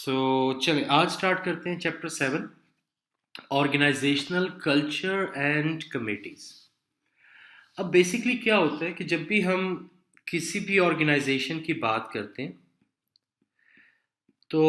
चलिए आज स्टार्ट करते हैं chapter 7, organisational culture and committees. अब बेसिकली क्या होता है कि जब भी हम किसी भी ऑर्गेनाइजेशन की बात करते हैं तो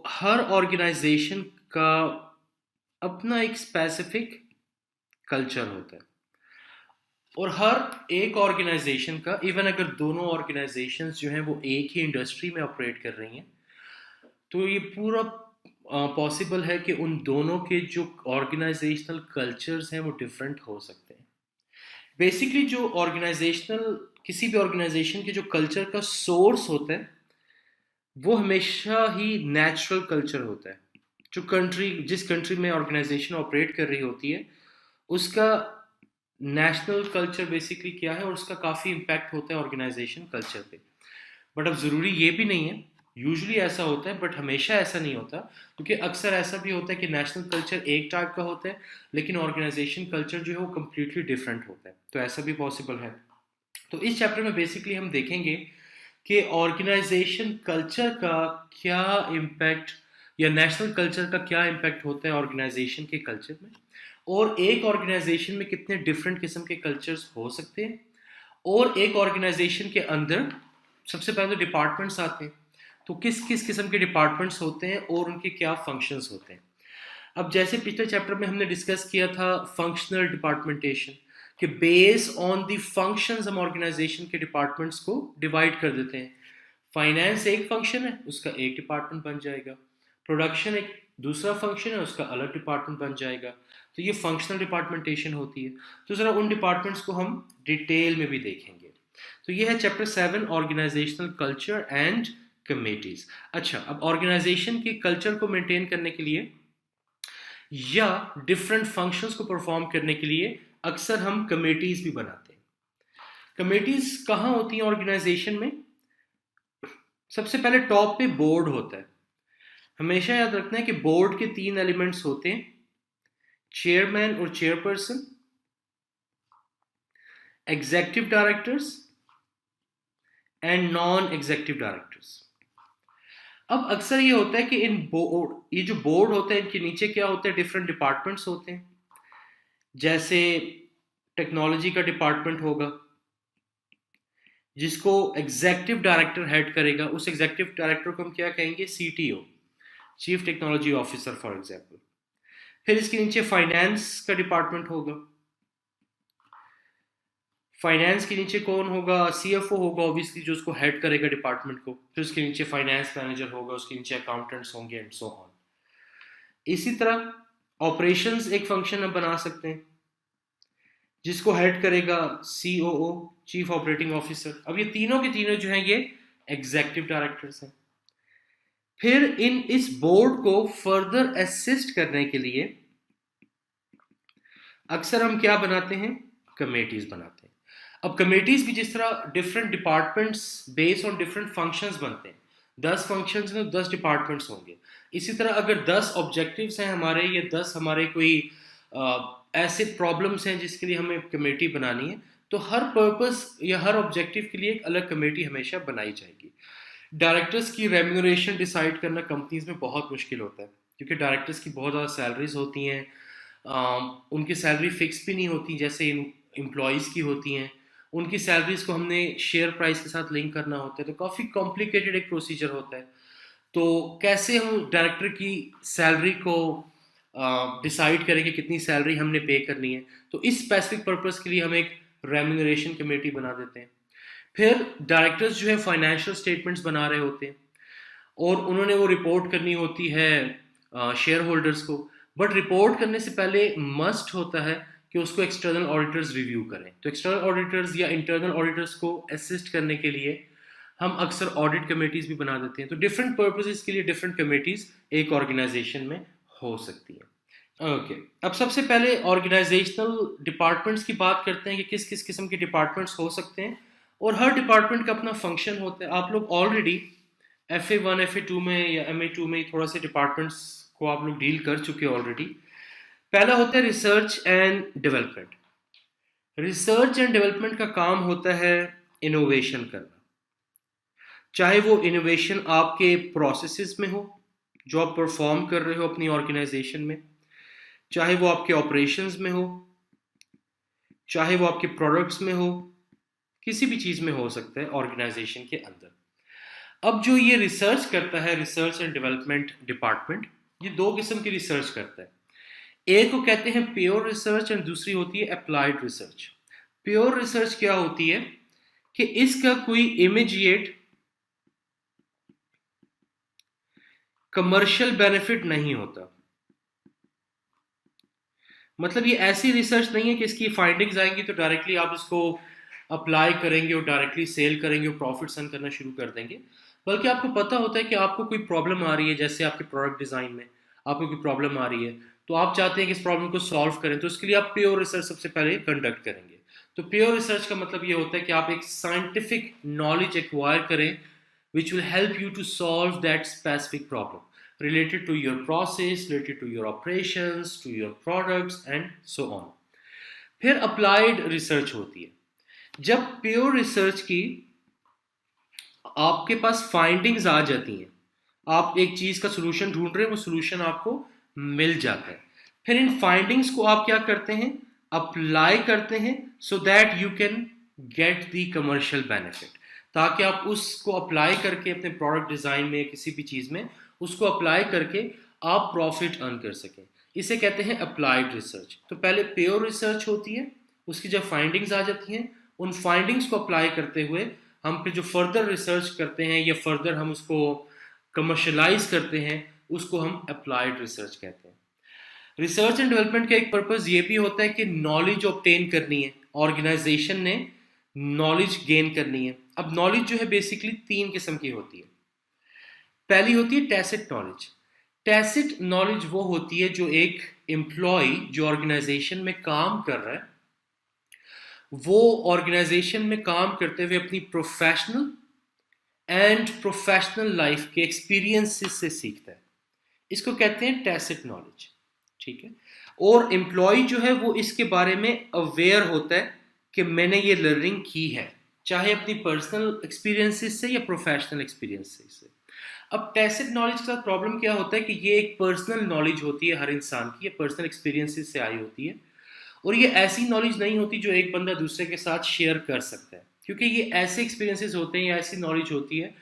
हर ऑर्गेनाइजेशन का अपना एक स्पेसिफिक कल्चर होता है और हर एक ऑर्गेनाइजेशन का, इवन अगर दोनों ऑर्गेनाइजेशंस जो हैं वो एक ही इंडस्ट्री में ऑपरेट कर रही हैं, तो ये पूरा पॉसिबल है कि उन दोनों के जो ऑर्गेनाइजेशनल कल्चर्स हैं वो डिफरेंट हो सकते हैं। बेसिकली जो ऑर्गेनाइजेशनल किसी भी ऑर्गेनाइजेशन के जो कल्चर का सोर्स होता है वो हमेशा ही नेचुरल कल्चर होता है। जिस कंट्री में ऑर्गेनाइजेशन ऑपरेट कर रही होती है उसका नेशनल कल्चर बेसिकली क्या है और उसका काफ़ी इम्पैक्ट होता है ऑर्गेनाइजेशन कल्चर पे। बट अब ज़रूरी ये भी नहीं है, यूजुअली ऐसा होता है बट हमेशा ऐसा नहीं होता, क्योंकि अक्सर ऐसा भी होता है कि नेशनल कल्चर एक टाइप का होता है लेकिन ऑर्गेनाइजेशन कल्चर जो है वो कम्प्लीटली डिफरेंट होता है, तो ऐसा भी पॉसिबल है। तो इस चैप्टर में बेसिकली हम देखेंगे कि ऑर्गेनाइजेशन कल्चर का क्या इम्पैक्ट या नेशनल कल्चर का क्या इम्पैक्ट होता है ऑर्गेनाइजेशन के कल्चर में, और एक ऑर्गेनाइजेशन में कितने डिफरेंट किस्म के कल्चर्स हो सकते हैं, और एक ऑर्गेनाइजेशन के अंदर सबसे पहले तो डिपार्टमेंट्स आते हैं, तो किस किस किस्म के डिपार्टमेंट्स होते हैं और उनके क्या फंक्शंस होते हैं। अब जैसे पिछले चैप्टर में हमने डिस्कस किया था फंक्शनल डिपार्टमेंटेशन, कि बेस ऑन द फंक्शंस हम ऑर्गेनाइजेशन के डिपार्टमेंट्स को डिवाइड कर देते हैं। फाइनेंस एक फंक्शन है, उसका एक डिपार्टमेंट बन जाएगा। प्रोडक्शन एक दूसरा फंक्शन है, उसका अलग डिपार्टमेंट बन जाएगा। तो ये फंक्शनल डिपार्टमेंटेशन होती है। तो ज़रा उन डिपार्टमेंट्स को हम डिटेल में भी देखेंगे। तो ये है chapter 7, organisational culture and committees. अच्छा, अब ऑर्गेनाइजेशन के कल्चर को मेंटेन करने के लिए या डिफरेंट फंक्शंस को परफॉर्म करने के लिए अक्सर हम कमेटीज भी बनाते हैं। कमेटीज कहाँ होती हैं ऑर्गेनाइजेशन में? सबसे पहले टॉप पे बोर्ड होता है। हमेशा याद रखना है कि बोर्ड के 3 एलिमेंट्स होते हैं, चेयरमैन और chairperson, executive directors and non executive directors. अब अक्सर ये होता है कि ये जो बोर्ड होता है इनके नीचे क्या होता है, डिफरेंट डिपार्टमेंट्स होते हैं। जैसे टेक्नोलॉजी का डिपार्टमेंट होगा जिसको एग्जीक्यूटिव डायरेक्टर हेड करेगा। उस एग्जीक्यूटिव डायरेक्टर को हम क्या कहेंगे? CTO, chief technology officer for example. फिर इसके नीचे फाइनेंस का डिपार्टमेंट होगा। फाइनेंस के नीचे कौन होगा? सीएफओ होगा ऑब्वियसली, जो उसको हेड करेगा डिपार्टमेंट को। फिर उसके नीचे फाइनेंस मैनेजर होगा, उसके नीचे अकाउंटेंट्स होंगे एंड सो ऑन। इसी तरह ऑपरेशंस एक फंक्शन हम बना सकते हैं जिसको हेड करेगा सीओओ, चीफ ऑपरेटिंग ऑफिसर। अब ये तीनों के तीनों जो हैं ये एग्जीक्यूटिव डायरेक्टर्स हैं। फिर इस बोर्ड को फर्दर असिस्ट करने के लिए अक्सर हम क्या बनाते हैं? कमेटीज बनाते हैं। अब कमेटीज भी जिस तरह different departments based on different functions बनते हैं, 10 फंक्शंस में 10 डिपार्टमेंट्स होंगे। इसी तरह अगर 10 ऑब्जेक्टिव्स हैं हमारे, या 10 हमारे कोई ऐसे प्रॉब्लम्स हैं जिसके लिए हमें कमेटी बनानी है, तो हर पर्पस या हर ऑब्जेक्टिव के लिए एक अलग कमेटी हमेशा बनाई जाएगी। डायरेक्टर्स की रेम्यूनरेशन डिसाइड करना कंपनीज में बहुत मुश्किल होता है, क्योंकि डायरेक्टर्स की बहुत ज़्यादा सैलरीज होती हैं। उनकी सैलरी फिक्स भी नहीं होती जैसे एम्प्लॉयज़ की होती हैं। उनकी सैलरीज को हमने शेयर प्राइस के साथ लिंक करना होता है, तो काफ़ी कॉम्प्लिकेटेड एक प्रोसीजर होता है। तो कैसे हम डायरेक्टर की सैलरी को डिसाइड करें कि कितनी सैलरी हमने पे करनी है? तो इस स्पेसिफिक पर्पस के लिए हम एक रेम्यूनरेशन कमेटी बना देते हैं। फिर डायरेक्टर्स जो है फाइनेंशियल स्टेटमेंट्स बना रहे होते हैं और उन्होंने वो रिपोर्ट करनी होती है शेयर होल्डर्स को। बट रिपोर्ट करने से पहले मस्ट होता है कि उसको एक्सटर्नल ऑडिटर्स रिव्यू करें। तो एक्सटर्नल ऑडिटर्स या इंटरनल ऑडिटर्स को असिस्ट करने के लिए हम अक्सर ऑडिट कमेटीज भी बना देते हैं। तो डिफरेंट पर्पसेस के लिए डिफरेंट कमेटीज एक ऑर्गेनाइजेशन में हो सकती है। ओके, अब सबसे पहले ऑर्गेनाइजेशनल डिपार्टमेंट्स की बात करते हैं कि किस किस किस्म के डिपार्टमेंट्स हो सकते हैं, और हर डिपार्टमेंट का अपना फंक्शन होता है। आप लोग ऑलरेडी FA1 FA2 में या MA2 में थोड़ा से डिपार्टमेंट्स को आप लोग डील कर चुके हैं ऑलरेडी। पहला होता है research and development. Research and development का काम होता है इनोवेशन करना, चाहे वो इनोवेशन आपके प्रोसेसेस में हो, जो आप परफॉर्म कर रहे हो अपनी ऑर्गेनाइजेशन में, चाहे वो आपके ऑपरेशंस में हो, चाहे वो आपके प्रोडक्ट्स में हो, किसी भी चीज़ में हो सकता है ऑर्गेनाइजेशन के अंदर। अब जो ये रिसर्च करता है, रिसर्च एंड डेवलपमेंट डिपार्टमेंट, ये दो किस्म की रिसर्च करता है। एक को कहते हैं प्योर रिसर्च और दूसरी होती है अप्लाइड रिसर्च। प्योर रिसर्च क्या होती है कि इसका कोई इमीडिएट कमर्शियल बेनिफिट नहीं होता। मतलब ये ऐसी रिसर्च नहीं है कि इसकी फाइंडिंग्स आएंगी तो डायरेक्टली आप इसको अप्लाई करेंगे और डायरेक्टली सेल करेंगे और प्रॉफिट्स अर्न करना शुरू कर देंगे। बल्कि आपको पता होता है कि आपको कोई प्रॉब्लम आ रही है, जैसे आपके प्रोडक्ट डिज़ाइन में आपको कोई प्रॉब्लम आ रही है, तो आप चाहते हैं कि इस प्रॉब्लम को सॉल्व करें, तो उसके लिए आप प्योर रिसर्च सबसे पहले कंडक्ट करेंगे। तो प्योर रिसर्च का मतलब ये होता है कि आप एक साइंटिफिक नॉलेज एक्वायर करें which will help you to solve that specific problem related to your process, related to your operations, to your products and so on. फिर अप्लाइड रिसर्च होती है। जब प्योर रिसर्च की आपके पास फाइंडिंग्स आ जाती हैं, आप एक चीज का सोल्यूशन ढूंढ रहे हैं, वो सोल्यूशन आपको मिल जाता है, फिर इन फाइंडिंग्स को आप क्या करते हैं, अप्लाई करते हैं, so that you can get the commercial benefit, ताकि आप उसको अप्लाई करके अपने प्रोडक्ट डिजाइन में किसी भी चीज में उसको अप्लाई करके आप प्रॉफिट अर्न कर सकें। इसे कहते हैं अप्लाइड रिसर्च। तो पहले प्योर रिसर्च होती है, उसकी जब फाइंडिंग्स आ जाती हैं, उन फाइंडिंग्स को अप्लाई करते हुए हम फिर जो फर्दर रिसर्च करते हैं या फर्दर हम उसको कमर्शलाइज करते हैं, उसको हम अप्लाइड रिसर्च कहते हैं। रिसर्च एंड डेवलपमेंट का एक पर्पस ये भी होता है कि नॉलेज ऑब्टेन करनी है, ऑर्गेनाइजेशन ने नॉलेज गेन करनी है। अब नॉलेज जो है बेसिकली तीन किस्म की होती है। पहली होती है टैसिट नॉलेज। टैसिट नॉलेज वो होती है जो एक एम्प्लॉय जो ऑर्गेनाइजेशन में काम कर रहा है, वो ऑर्गेनाइजेशन में काम करते हुए अपनी प्रोफेशनल एंड प्रोफेशनल लाइफ के एक्सपीरियंसेस से सीखता है। इसको कहते हैं टैसिट नॉलेज, ठीक है। और एम्प्लॉय जो है वो इसके बारे में अवेयर होता है कि मैंने ये लर्निंग की है, चाहे अपनी पर्सनल एक्सपीरियंसेस से या प्रोफेशनल एक्सपीरियंसेस से। अब टैसिट नॉलेज का प्रॉब्लम क्या होता है कि ये एक पर्सनल नॉलेज होती है हर इंसान की, ये पर्सनल एक्सपीरियंसेस से आई होती है, और ये ऐसी नॉलेज नहीं होती जो एक बंदा दूसरे के साथ शेयर कर सकता है, क्योंकि ये ऐसे एक्सपीरियंसेस होते हैं या ऐसी नॉलेज होती है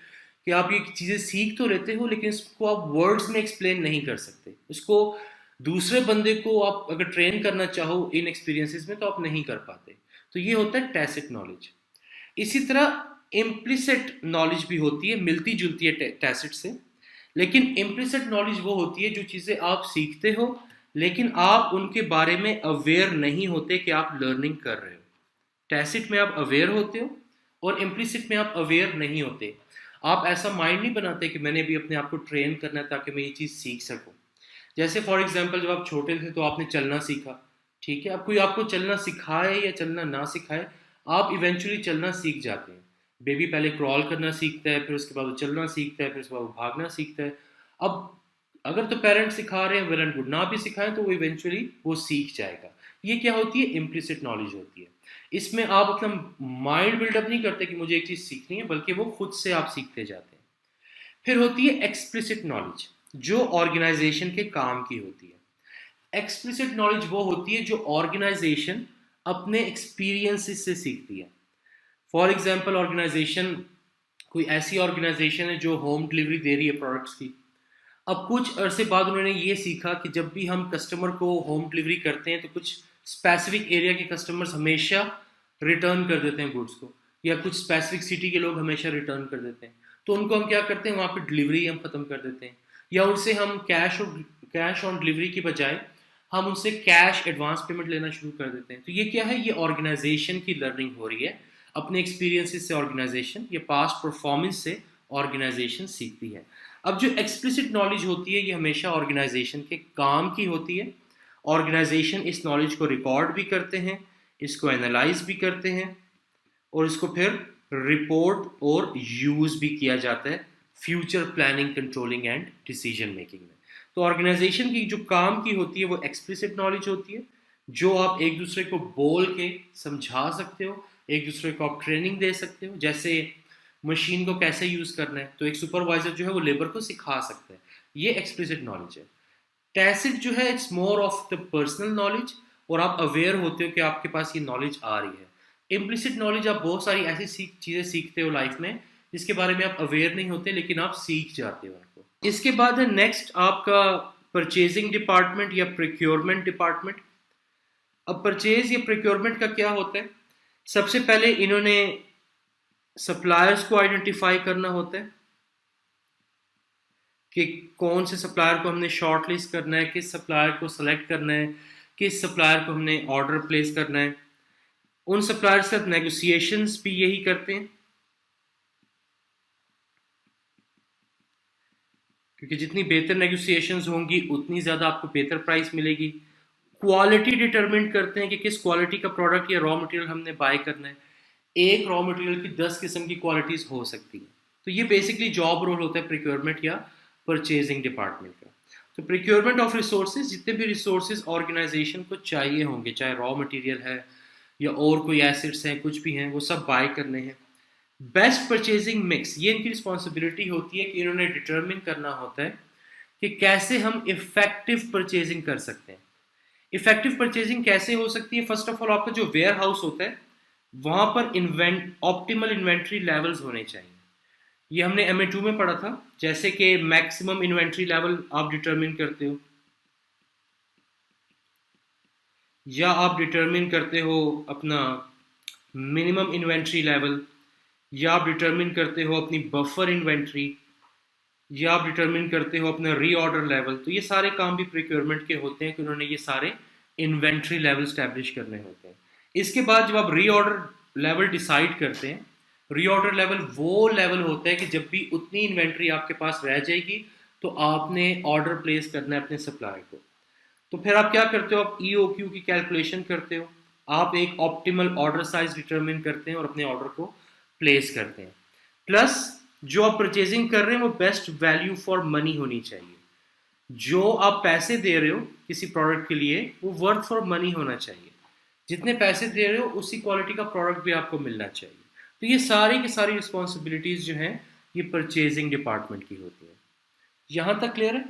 कि आप ये चीज़ें सीख तो लेते हो लेकिन इसको आप वर्ड्स में एक्सप्लेन नहीं कर सकते। उसको दूसरे बंदे को आप अगर ट्रेन करना चाहो इन एक्सपीरियंसेस में तो आप नहीं कर पाते। तो ये होता है टैसिट नॉलेज। इसी तरह इम्प्लिसिट नॉलेज भी होती है, मिलती जुलती है टैसिट से, लेकिन इम्प्लिसिट नॉलेज वो होती है जो चीज़ें आप सीखते हो लेकिन आप उनके बारे में अवेयर नहीं होते कि आप लर्निंग कर रहे हो। टैसिट में आप अवेयर होते हो और इम्प्लिसिट में आप अवेयर नहीं होते। आप ऐसा माइंड नहीं बनाते कि मैंने भी अपने आप को ट्रेन करना है ताकि मैं ये चीज़ सीख सकूं। जैसे फॉर एग्जांपल जब आप छोटे थे तो आपने चलना सीखा, ठीक है। अब कोई आपको चलना सिखाए या चलना ना सिखाए, आप इवेंचुअली चलना सीख जाते हैं। बेबी पहले क्रॉल करना सीखता है, फिर उसके बाद वो चलना सीखता है, फिर उसके बाद वो भागना सीखता है। अब अगर तो पेरेंट्स सिखा रहे हैं वेल एंड गुड, ना भी सिखाएं तो वो इवेंचुअली वो सीख जाएगा। ये क्या होती है, इम्प्लिसिट नॉलेज होती है। इसमें आप अपना माइंड बिल्डअप नहीं करते कि मुझे एक चीज़ सीखनी है, बल्कि वो खुद से आप सीखते जाते हैं। फिर होती है एक्सप्लिसिट नॉलेज जो ऑर्गेनाइजेशन के काम की होती है। एक्सप्लिसिट नॉलेज वो होती है जो ऑर्गेनाइजेशन अपने एक्सपीरियंसेस से सीखती है। फॉर एग्जाम्पल ऑर्गेनाइजेशन, कोई ऐसी ऑर्गेनाइजेशन है जो होम डिलीवरी दे रही है प्रोडक्ट्स की। अब कुछ अरसे बाद उन्होंने ये सीखा कि जब भी हम कस्टमर को होम डिलीवरी करते हैं तो कुछ स्पेसिफिक एरिया के कस्टमर्स हमेशा रिटर्न कर देते हैं गुड्स को, या कुछ स्पेसिफिक सिटी के लोग हमेशा रिटर्न कर देते हैं। तो उनको हम क्या करते हैं, वहाँ पे डिलीवरी हम ख़त्म कर देते हैं, या उनसे हम कैश ऑन डिलीवरी की बजाय हम उनसे कैश एडवांस पेमेंट लेना शुरू कर देते हैं। तो ये क्या है, ये ऑर्गेनाइजेशन की लर्निंग हो रही है। अपने एक्सपीरियंसेस से ऑर्गेनाइजेशन या पास्ट परफॉर्मेंस से ऑर्गेनाइजेशन सीखती है। अब जो एक्सप्लिसिट नॉलेज होती है ये हमेशा ऑर्गेनाइजेशन के काम की होती है। ऑर्गेनाइजेशन इस नॉलेज को रिकॉर्ड भी करते हैं, इसको एनालाइज भी करते हैं, और इसको फिर रिपोर्ट और यूज भी किया जाता है future planning, controlling and decision making में। तो ऑर्गेनाइजेशन की जो काम की होती है वो एक्सप्लिसिट नॉलेज होती है, जो आप एक दूसरे को बोल के समझा सकते हो, एक दूसरे को आप ट्रेनिंग दे सकते हो। जैसे मशीन को कैसे यूज़ करना है, तो एक सुपरवाइजर जो है वो लेबर को सिखा सकता है, ये एक्सप्लिसिट नॉलेज है। टैसिट जो है it's more of the personal knowledge, और आप अवेयर होते हो कि आपके पास ये नॉलेज आ रही है। इम्प्लिसिट नॉलेज आप बहुत सारी ऐसी चीज़ें सीखते हो लाइफ में जिसके बारे में आप अवेयर नहीं होते, लेकिन आप सीख जाते हो उनको। इसके बाद है नेक्स्ट आपका परचेजिंग डिपार्टमेंट या प्रोक्योरमेंट डिपार्टमेंट। अब परचेज या प्रोक्योरमेंट का क्या होता है? सबसे पहले इन्होंने सप्लायर्स को आइडेंटिफाई करना होता है कि कौन से सप्लायर को हमने शॉर्ट लिस्ट करना है, किस सप्लायर को सेलेक्ट करना है, किस सप्लायर को हमने ऑर्डर प्लेस करना है। उन सप्लायर के साथ नेगोशिएशंस भी यही करते हैं, क्योंकि जितनी बेहतर नेगोशिएशंस होंगी उतनी ज़्यादा आपको बेहतर प्राइस मिलेगी। क्वालिटी डिटरमिन करते हैं कि किस क्वालिटी का प्रोडक्ट या रॉ मटेरियल हमने बाय करना है। एक रॉ मटेरियल की 10 किस्म की क्वालिटीज़ हो सकती हैं। तो ये बेसिकली जॉब रोल होता है प्रोक्योरमेंट या परचेजिंग डिपार्टमेंट का। तो प्रोक्योरमेंट ऑफ रिसोर्सेज, जितने भी रिसोर्सेज ऑर्गेनाइजेशन को चाहिए होंगे, चाहे रॉ मटेरियल है या और कोई एसेट्स हैं, कुछ भी हैं, वो सब बाय करने हैं। बेस्ट परचेजिंग मिक्स, ये इनकी रिस्पॉन्सिबिलिटी होती है कि इन्होंने डिटरमिन करना होता है कि कैसे हम इफेक्टिव परचेजिंग कर सकते हैं। इफेक्टिव परचेजिंग कैसे हो सकती है? फर्स्ट ऑफ ऑल आपका जो वेयर हाउस होता है वहां पर ऑप्टिमल इन्वेंट्री लेवल्स होने चाहिए। ये हमने MA2 में पढ़ा था, जैसे कि मैक्सिमम इन्वेंट्री लेवल आप डिटरमिन करते हो, या आप डिटरमिन करते हो अपना मिनिमम इन्वेंट्री लेवल, या आप डिटरमिन करते हो अपनी बफर इन्वेंट्री, या आप डिटरमिन करते हो अपना रीऑर्डर लेवल। तो ये सारे काम भी प्रोक्योरमेंट के होते हैं कि उन्होंने ये सारे इन्वेंट्री लेवल स्टैब्लिश करने होते हैं। इसके बाद जब आप रीऑर्डर लेवल डिसाइड करते हैं, रीऑर्डर लेवल वो लेवल होता है कि जब भी उतनी इन्वेंट्री आपके पास रह जाएगी तो आपने ऑर्डर प्लेस करना है अपने सप्लायर को। तो फिर आप क्या करते हो? आप EOQ की कैलकुलेशन करते हो, आप एक ऑप्टिमल ऑर्डर साइज डिटरमिन करते हैं और अपने ऑर्डर को प्लेस करते हैं। प्लस जो आप परचेजिंग कर रहे हैं वो बेस्ट वैल्यू फॉर मनी होनी चाहिए। जो आप पैसे दे रहे हो किसी प्रोडक्ट के लिए वो वर्थ फॉर मनी होना चाहिए। जितने पैसे दे रहे हो उसी क्वालिटी का प्रोडक्ट भी आपको मिलना चाहिए। तो ये सारी की सारी रिस्पॉन्सिबिलिटीज जो हैं ये परचेजिंग डिपार्टमेंट की होती है। यहाँ तक क्लियर है?